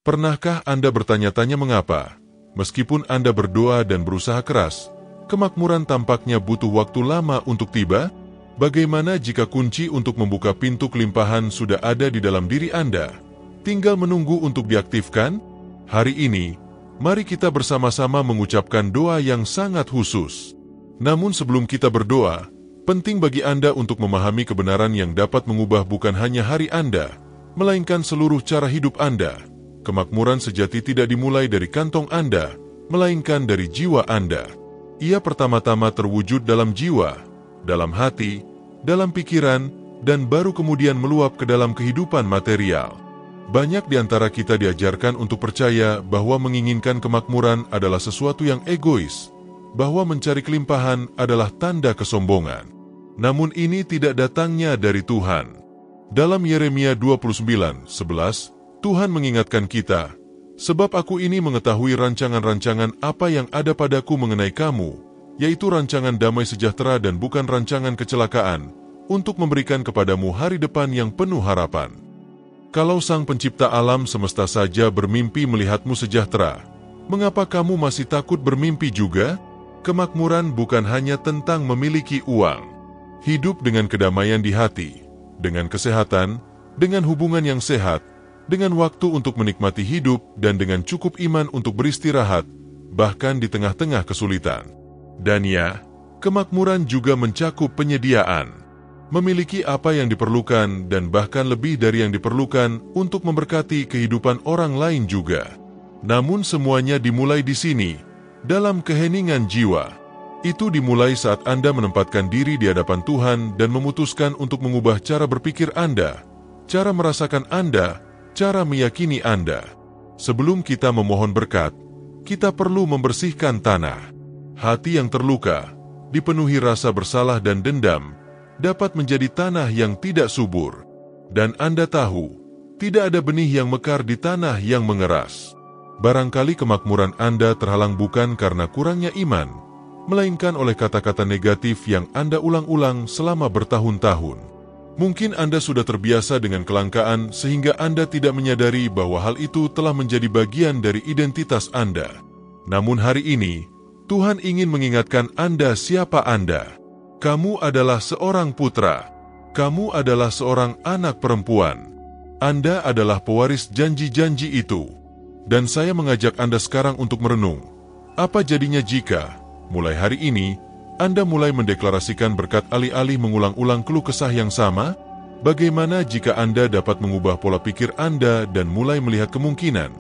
Pernahkah Anda bertanya-tanya mengapa? Meskipun Anda berdoa dan berusaha keras, kemakmuran tampaknya butuh waktu lama untuk tiba? Bagaimana jika kunci untuk membuka pintu kelimpahan sudah ada di dalam diri Anda? Tinggal menunggu untuk diaktifkan? Hari ini, mari kita bersama-sama mengucapkan doa yang sangat khusus. Namun sebelum kita berdoa, penting bagi Anda untuk memahami kebenaran yang dapat mengubah bukan hanya hari Anda, melainkan seluruh cara hidup Anda. Kemakmuran sejati tidak dimulai dari kantong Anda, melainkan dari jiwa Anda. Ia pertama-tama terwujud dalam jiwa, dalam hati, dalam pikiran, dan baru kemudian meluap ke dalam kehidupan material. Banyak di antara kita diajarkan untuk percaya bahwa menginginkan kemakmuran adalah sesuatu yang egois, bahwa mencari kelimpahan adalah tanda kesombongan. Namun ini tidak datangnya dari Tuhan. Dalam Yeremia 29:11, Tuhan mengingatkan kita, "Sebab aku ini mengetahui rancangan-rancangan apa yang ada padaku mengenai kamu, yaitu rancangan damai sejahtera dan bukan rancangan kecelakaan, untuk memberikan kepadamu hari depan yang penuh harapan." Kalau Sang Pencipta alam semesta saja bermimpi melihatmu sejahtera, mengapa kamu masih takut bermimpi juga? Kemakmuran bukan hanya tentang memiliki uang. Hidup dengan kedamaian di hati, dengan kesehatan, dengan hubungan yang sehat, dengan waktu untuk menikmati hidup dan dengan cukup iman untuk beristirahat, bahkan di tengah-tengah kesulitan. Dan ya, kemakmuran juga mencakup penyediaan. Memiliki apa yang diperlukan dan bahkan lebih dari yang diperlukan untuk memberkati kehidupan orang lain juga. Namun semuanya dimulai di sini, dalam keheningan jiwa. Itu dimulai saat Anda menempatkan diri di hadapan Tuhan dan memutuskan untuk mengubah cara berpikir Anda, cara merasakan Anda, cara meyakini Anda. Sebelum kita memohon berkat, kita perlu membersihkan tanah. Hati yang terluka, dipenuhi rasa bersalah dan dendam, dapat menjadi tanah yang tidak subur. Dan Anda tahu, tidak ada benih yang mekar di tanah yang mengeras. Barangkali kemakmuran Anda terhalang bukan karena kurangnya iman, melainkan oleh kata-kata negatif yang Anda ulang-ulang selama bertahun-tahun. Mungkin Anda sudah terbiasa dengan kelangkaan sehingga Anda tidak menyadari bahwa hal itu telah menjadi bagian dari identitas Anda. Namun hari ini, Tuhan ingin mengingatkan Anda siapa Anda. Kamu adalah seorang putra. Kamu adalah seorang anak perempuan. Anda adalah pewaris janji-janji itu. Dan saya mengajak Anda sekarang untuk merenung. Apa jadinya jika, mulai hari ini, Anda mulai mendeklarasikan berkat alih-alih mengulang-ulang keluh kesah yang sama? Bagaimana jika Anda dapat mengubah pola pikir Anda dan mulai melihat kemungkinan?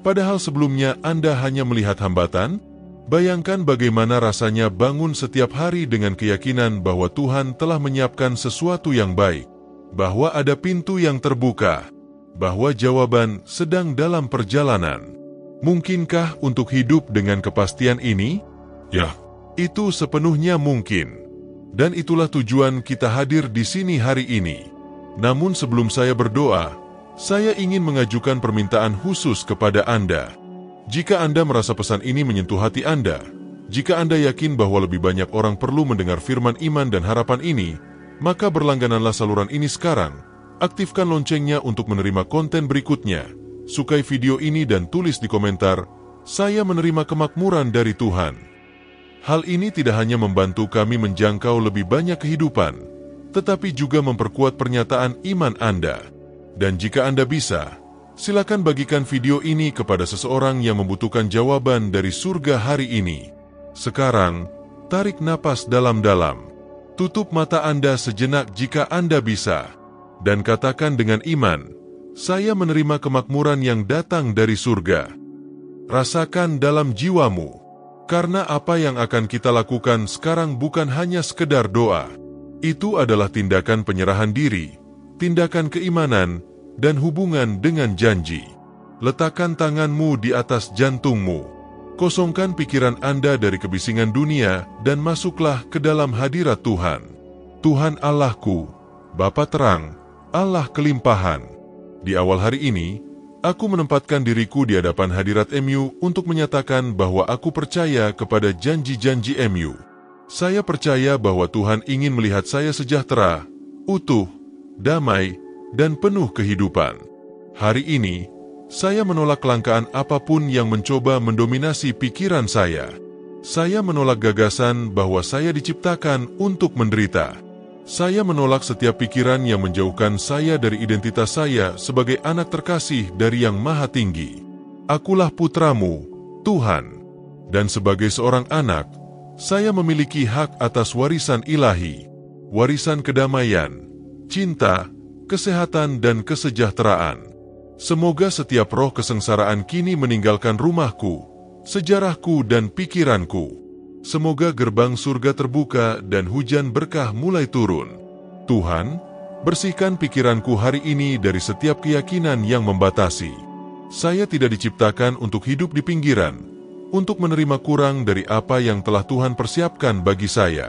Padahal sebelumnya Anda hanya melihat hambatan? Bayangkan bagaimana rasanya bangun setiap hari dengan keyakinan bahwa Tuhan telah menyiapkan sesuatu yang baik, bahwa ada pintu yang terbuka, bahwa jawaban sedang dalam perjalanan. Mungkinkah untuk hidup dengan kepastian ini? Ya, itu sepenuhnya mungkin. Dan itulah tujuan kita hadir di sini hari ini. Namun sebelum saya berdoa, saya ingin mengajukan permintaan khusus kepada Anda. Jika Anda merasa pesan ini menyentuh hati Anda, jika Anda yakin bahwa lebih banyak orang perlu mendengar firman iman dan harapan ini, maka berlanggananlah saluran ini sekarang. Aktifkan loncengnya untuk menerima konten berikutnya. Sukai video ini dan tulis di komentar, "Saya menerima kemakmuran dari Tuhan." Hal ini tidak hanya membantu kami menjangkau lebih banyak kehidupan, tetapi juga memperkuat pernyataan iman Anda. Dan jika Anda bisa, silakan bagikan video ini kepada seseorang yang membutuhkan jawaban dari surga hari ini. Sekarang, tarik napas dalam-dalam. Tutup mata Anda sejenak jika Anda bisa. Dan katakan dengan iman, "Saya menerima kemakmuran yang datang dari surga." Rasakan dalam jiwamu. Karena apa yang akan kita lakukan sekarang bukan hanya sekedar doa. Itu adalah tindakan penyerahan diri, tindakan keimanan, dan hubungan dengan janji. Letakkan tanganmu di atas jantungmu. Kosongkan pikiran Anda dari kebisingan dunia dan masuklah ke dalam hadirat Tuhan. Tuhan Allahku, Bapa terang, Allah kelimpahan. Di awal hari ini, aku menempatkan diriku di hadapan hadirat MU untuk menyatakan bahwa aku percaya kepada janji-janji MU. Saya percaya bahwa Tuhan ingin melihat saya sejahtera, utuh, damai, dan penuh kehidupan. Hari ini, Saya menolak kelangkaan apapun yang mencoba mendominasi pikiran saya. Saya menolak gagasan bahwa saya diciptakan untuk menderita. Saya menolak setiap pikiran yang menjauhkan saya dari identitas saya sebagai anak terkasih dari Yang Maha Tinggi. Akulah putramu, Tuhan. Dan sebagai seorang anak, saya memiliki hak atas warisan ilahi, warisan kedamaian, cinta, kesehatan, dan kesejahteraan. Semoga setiap roh kesengsaraan kini meninggalkan rumahku, sejarahku, dan pikiranku. Semoga gerbang surga terbuka dan hujan berkah mulai turun. Tuhan, bersihkan pikiranku hari ini dari setiap keyakinan yang membatasi. Saya tidak diciptakan untuk hidup di pinggiran, untuk menerima kurang dari apa yang telah Tuhan persiapkan bagi saya.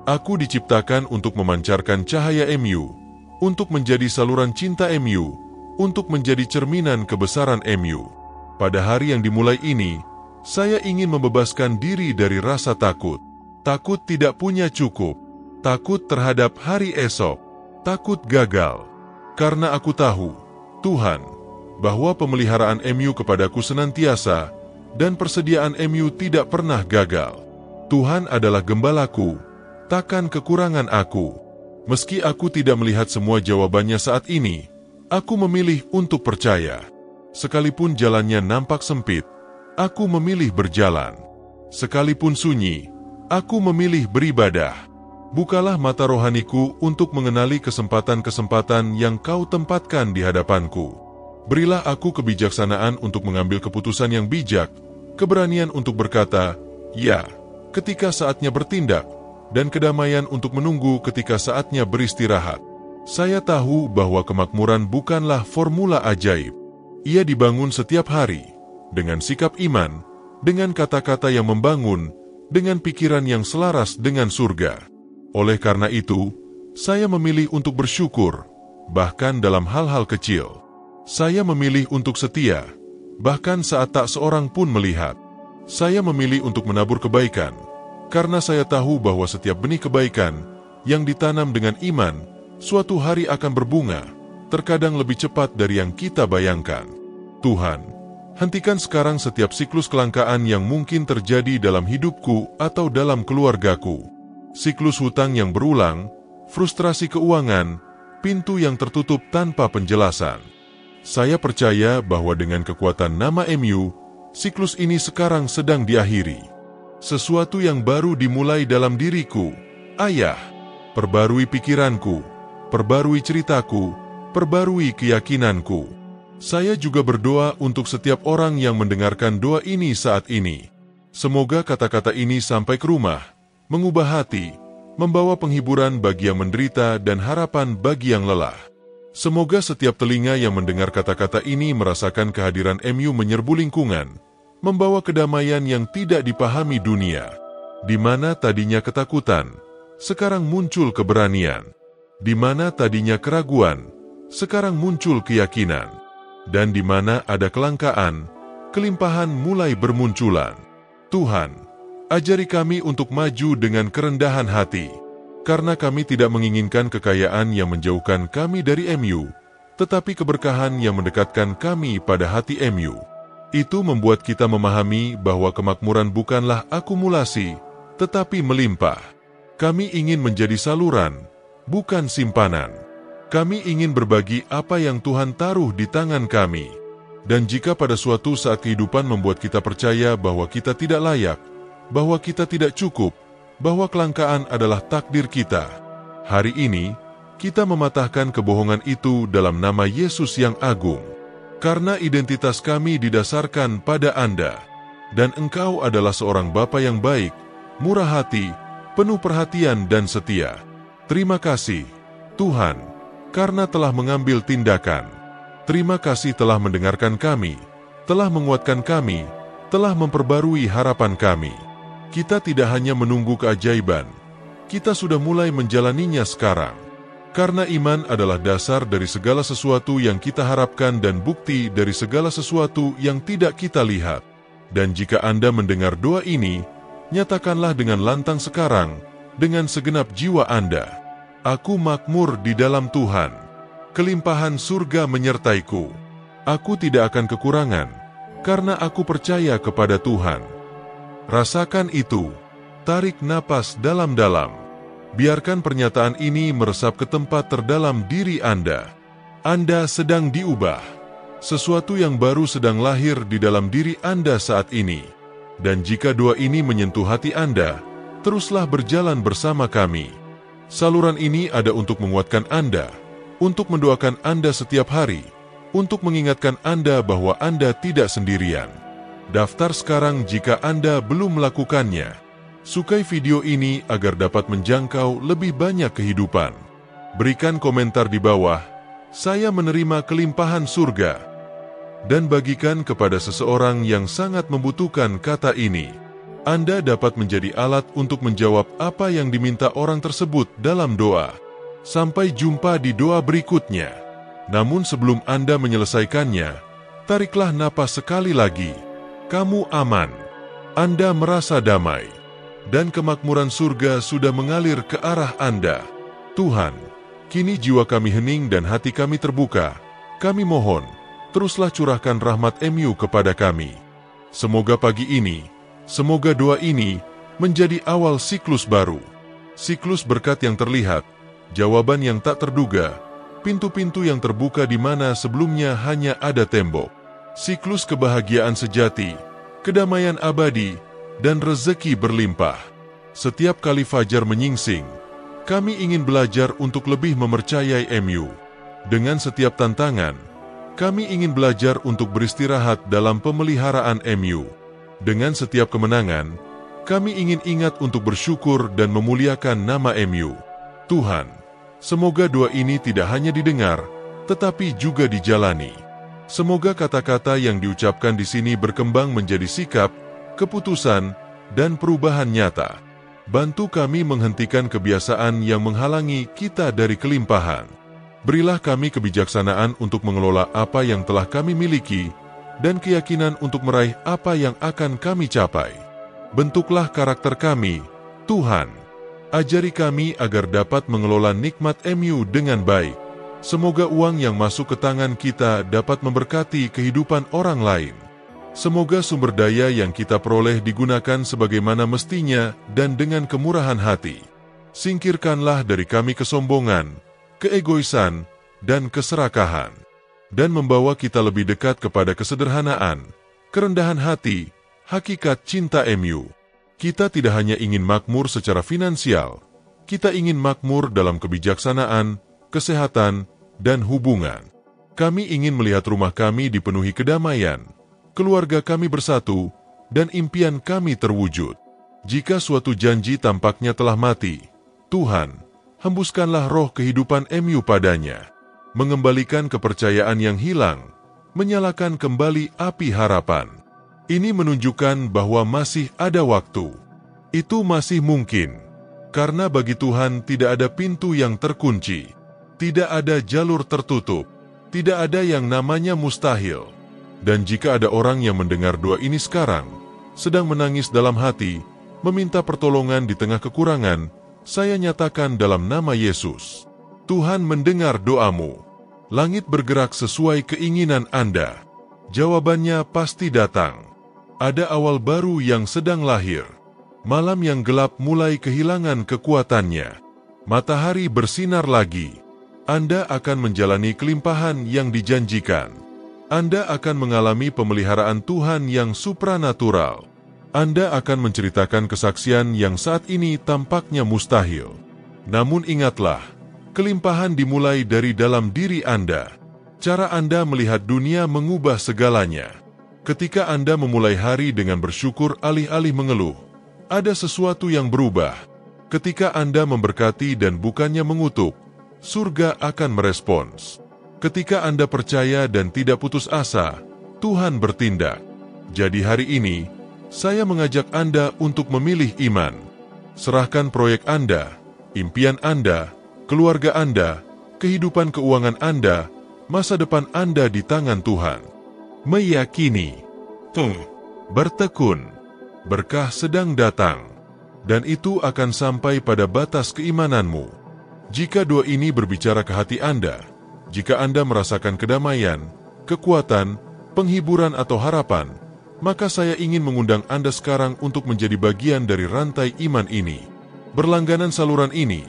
Aku diciptakan untuk memancarkan cahaya MU, untuk menjadi saluran cinta MU, untuk menjadi cerminan kebesaran MU. Pada hari yang dimulai ini, saya ingin membebaskan diri dari rasa takut. Takut tidak punya cukup. Takut terhadap hari esok. Takut gagal. Karena aku tahu, Tuhan, bahwa pemeliharaan MU kepadaku senantiasa, dan persediaan MU tidak pernah gagal. Tuhan adalah gembalaku, takkan kekurangan aku. Meski aku tidak melihat semua jawabannya saat ini, aku memilih untuk percaya. Sekalipun jalannya nampak sempit, aku memilih berjalan. Sekalipun sunyi, aku memilih beribadah. Bukalah mata rohaniku untuk mengenali kesempatan-kesempatan yang Kau tempatkan di hadapanku. Berilah aku kebijaksanaan untuk mengambil keputusan yang bijak, keberanian untuk berkata, ya, ketika saatnya bertindak, dan kedamaian untuk menunggu ketika saatnya beristirahat. Saya tahu bahwa kemakmuran bukanlah formula ajaib. Ia dibangun setiap hari, dengan sikap iman, dengan kata-kata yang membangun, dengan pikiran yang selaras dengan surga. Oleh karena itu, saya memilih untuk bersyukur, bahkan dalam hal-hal kecil. Saya memilih untuk setia, bahkan saat tak seorang pun melihat. Saya memilih untuk menabur kebaikan, karena saya tahu bahwa setiap benih kebaikan yang ditanam dengan iman, suatu hari akan berbunga, terkadang lebih cepat dari yang kita bayangkan. Tuhan, hentikan sekarang setiap siklus kelangkaan yang mungkin terjadi dalam hidupku atau dalam keluargaku. Siklus hutang yang berulang, frustrasi keuangan, pintu yang tertutup tanpa penjelasan. Saya percaya bahwa dengan kekuatan nama MU, siklus ini sekarang sedang diakhiri. Sesuatu yang baru dimulai dalam diriku. Ayah, perbarui pikiranku, perbarui ceritaku, perbarui keyakinanku. Saya juga berdoa untuk setiap orang yang mendengarkan doa ini saat ini. Semoga kata-kata ini sampai ke rumah, mengubah hati, membawa penghiburan bagi yang menderita dan harapan bagi yang lelah. Semoga setiap telinga yang mendengar kata-kata ini merasakan kehadiran MU menyerbu lingkungan, membawa kedamaian yang tidak dipahami dunia. Di mana tadinya ketakutan, sekarang muncul keberanian. Di mana tadinya keraguan, sekarang muncul keyakinan. Dan di mana ada kelangkaan, kelimpahan mulai bermunculan. Tuhan, ajari kami untuk maju dengan kerendahan hati, karena kami tidak menginginkan kekayaan yang menjauhkan kami dari MU, tetapi keberkahan yang mendekatkan kami pada hati MU. Itu membuat kita memahami bahwa kemakmuran bukanlah akumulasi, tetapi melimpah. Kami ingin menjadi saluran, bukan simpanan. Kami ingin berbagi apa yang Tuhan taruh di tangan kami. Dan jika pada suatu saat kehidupan membuat kita percaya bahwa kita tidak layak, bahwa kita tidak cukup, bahwa kelangkaan adalah takdir kita, hari ini, kita mematahkan kebohongan itu dalam nama Yesus yang agung. Karena identitas kami didasarkan pada Anda, dan Engkau adalah seorang Bapa yang baik, murah hati, penuh perhatian dan setia. Terima kasih, Tuhan, karena telah mengambil tindakan. Terima kasih telah mendengarkan kami, telah menguatkan kami, telah memperbarui harapan kami. Kita tidak hanya menunggu keajaiban, kita sudah mulai menjalaninya sekarang. Karena iman adalah dasar dari segala sesuatu yang kita harapkan dan bukti dari segala sesuatu yang tidak kita lihat. Dan jika Anda mendengar doa ini, nyatakanlah dengan lantang sekarang, dengan segenap jiwa Anda. Aku makmur di dalam Tuhan. Kelimpahan surga menyertaiku. Aku tidak akan kekurangan, karena aku percaya kepada Tuhan. Rasakan itu. Tarik napas dalam-dalam. Biarkan pernyataan ini meresap ke tempat terdalam diri Anda. Anda sedang diubah. Sesuatu yang baru sedang lahir di dalam diri Anda saat ini. Dan jika doa ini menyentuh hati Anda, teruslah berjalan bersama kami. Saluran ini ada untuk menguatkan Anda, untuk mendoakan Anda setiap hari, untuk mengingatkan Anda bahwa Anda tidak sendirian. Daftar sekarang jika Anda belum melakukannya. Sukai video ini agar dapat menjangkau lebih banyak kehidupan. Berikan komentar di bawah, "Saya menerima kelimpahan surga." Dan bagikan kepada seseorang yang sangat membutuhkan kata ini. Anda dapat menjadi alat untuk menjawab apa yang diminta orang tersebut dalam doa. Sampai jumpa di doa berikutnya. Namun sebelum Anda menyelesaikannya, tariklah napas sekali lagi. Kamu aman. Anda merasa damai. Dan kemakmuran surga sudah mengalir ke arah Anda. Tuhan, kini jiwa kami hening dan hati kami terbuka. Kami mohon, teruslah curahkan rahmat MU kepada kami. Semoga pagi ini, semoga doa ini menjadi awal siklus baru. Siklus berkat yang terlihat, jawaban yang tak terduga, pintu-pintu yang terbuka di mana sebelumnya hanya ada tembok. Siklus kebahagiaan sejati, kedamaian abadi, dan rezeki berlimpah. Setiap kali fajar menyingsing, kami ingin belajar untuk lebih mempercayai MU. Dengan setiap tantangan, kami ingin belajar untuk beristirahat dalam pemeliharaan MU. Dengan setiap kemenangan, kami ingin ingat untuk bersyukur dan memuliakan nama MU. Tuhan, semoga doa ini tidak hanya didengar, tetapi juga dijalani. Semoga kata-kata yang diucapkan di sini berkembang menjadi sikap, keputusan, dan perubahan nyata. Bantu kami menghentikan kebiasaan yang menghalangi kita dari kelimpahan. Berilah kami kebijaksanaan untuk mengelola apa yang telah kami miliki, dan keyakinan untuk meraih apa yang akan kami capai. Bentuklah karakter kami, Tuhan. Ajari kami agar dapat mengelola nikmat MU dengan baik. Semoga uang yang masuk ke tangan kita dapat memberkati kehidupan orang lain. Semoga sumber daya yang kita peroleh digunakan sebagaimana mestinya dan dengan kemurahan hati. Singkirkanlah dari kami kesombongan, keegoisan, dan keserakahan, dan membawa kita lebih dekat kepada kesederhanaan, kerendahan hati, hakikat cinta MU. Kita tidak hanya ingin makmur secara finansial, kita ingin makmur dalam kebijaksanaan, kesehatan, dan hubungan. Kami ingin melihat rumah kami dipenuhi kedamaian, keluarga kami bersatu, dan impian kami terwujud. Jika suatu janji tampaknya telah mati, Tuhan, hembuskanlah roh kehidupan MU padanya, mengembalikan kepercayaan yang hilang, menyalakan kembali api harapan. Ini menunjukkan bahwa masih ada waktu. Itu masih mungkin, karena bagi Tuhan tidak ada pintu yang terkunci, tidak ada jalur tertutup, tidak ada yang namanya mustahil. Dan jika ada orang yang mendengar doa ini sekarang, sedang menangis dalam hati, meminta pertolongan di tengah kekurangan, saya nyatakan dalam nama Yesus, Tuhan mendengar doamu. Langit bergerak sesuai keinginan Anda. Jawabannya pasti datang. Ada awal baru yang sedang lahir. Malam yang gelap mulai kehilangan kekuatannya. Matahari bersinar lagi. Anda akan menjalani kelimpahan yang dijanjikan. Anda akan mengalami pemeliharaan Tuhan yang supranatural. Anda akan menceritakan kesaksian yang saat ini tampaknya mustahil. Namun ingatlah, kelimpahan dimulai dari dalam diri Anda. Cara Anda melihat dunia mengubah segalanya. Ketika Anda memulai hari dengan bersyukur alih-alih mengeluh, ada sesuatu yang berubah. Ketika Anda memberkati dan bukannya mengutuk, surga akan merespons. Ketika Anda percaya dan tidak putus asa, Tuhan bertindak. Jadi hari ini, saya mengajak Anda untuk memilih iman. Serahkan proyek Anda, impian Anda, keluarga Anda, kehidupan keuangan Anda, masa depan Anda di tangan Tuhan. Meyakini, bertekun, berkah sedang datang, dan itu akan sampai pada batas keimananmu. Jika doa ini berbicara ke hati Anda, jika Anda merasakan kedamaian, kekuatan, penghiburan atau harapan, maka saya ingin mengundang Anda sekarang untuk menjadi bagian dari rantai iman ini. Berlangganan saluran ini,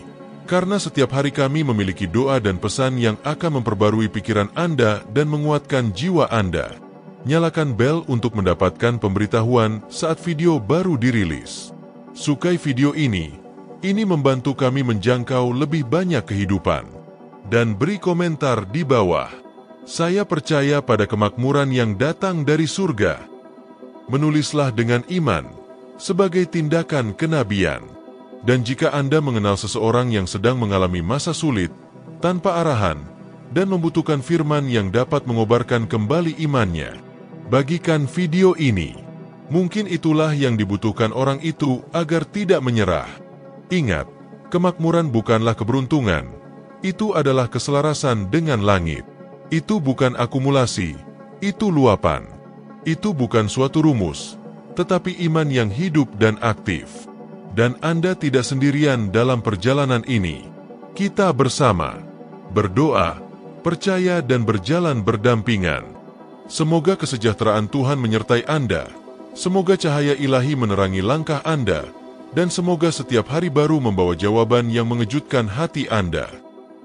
karena setiap hari kami memiliki doa dan pesan yang akan memperbarui pikiran Anda dan menguatkan jiwa Anda. Nyalakan bel untuk mendapatkan pemberitahuan saat video baru dirilis. Sukai video ini membantu kami menjangkau lebih banyak kehidupan. Dan beri komentar di bawah. Saya percaya pada kemakmuran yang datang dari surga. Menulislah dengan iman, sebagai tindakan kenabian. Dan jika Anda mengenal seseorang yang sedang mengalami masa sulit, tanpa arahan, dan membutuhkan firman yang dapat mengobarkan kembali imannya, bagikan video ini. Mungkin itulah yang dibutuhkan orang itu agar tidak menyerah. Ingat, kemakmuran bukanlah keberuntungan. Itu adalah keselarasan dengan langit. Itu bukan akumulasi, itu luapan. Itu bukan suatu rumus, tetapi iman yang hidup dan aktif. Dan Anda tidak sendirian dalam perjalanan ini. Kita bersama, berdoa, percaya dan berjalan berdampingan. Semoga kesejahteraan Tuhan menyertai Anda. Semoga cahaya ilahi menerangi langkah Anda. Dan semoga setiap hari baru membawa jawaban yang mengejutkan hati Anda.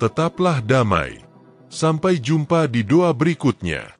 Tetaplah damai. Sampai jumpa di doa berikutnya.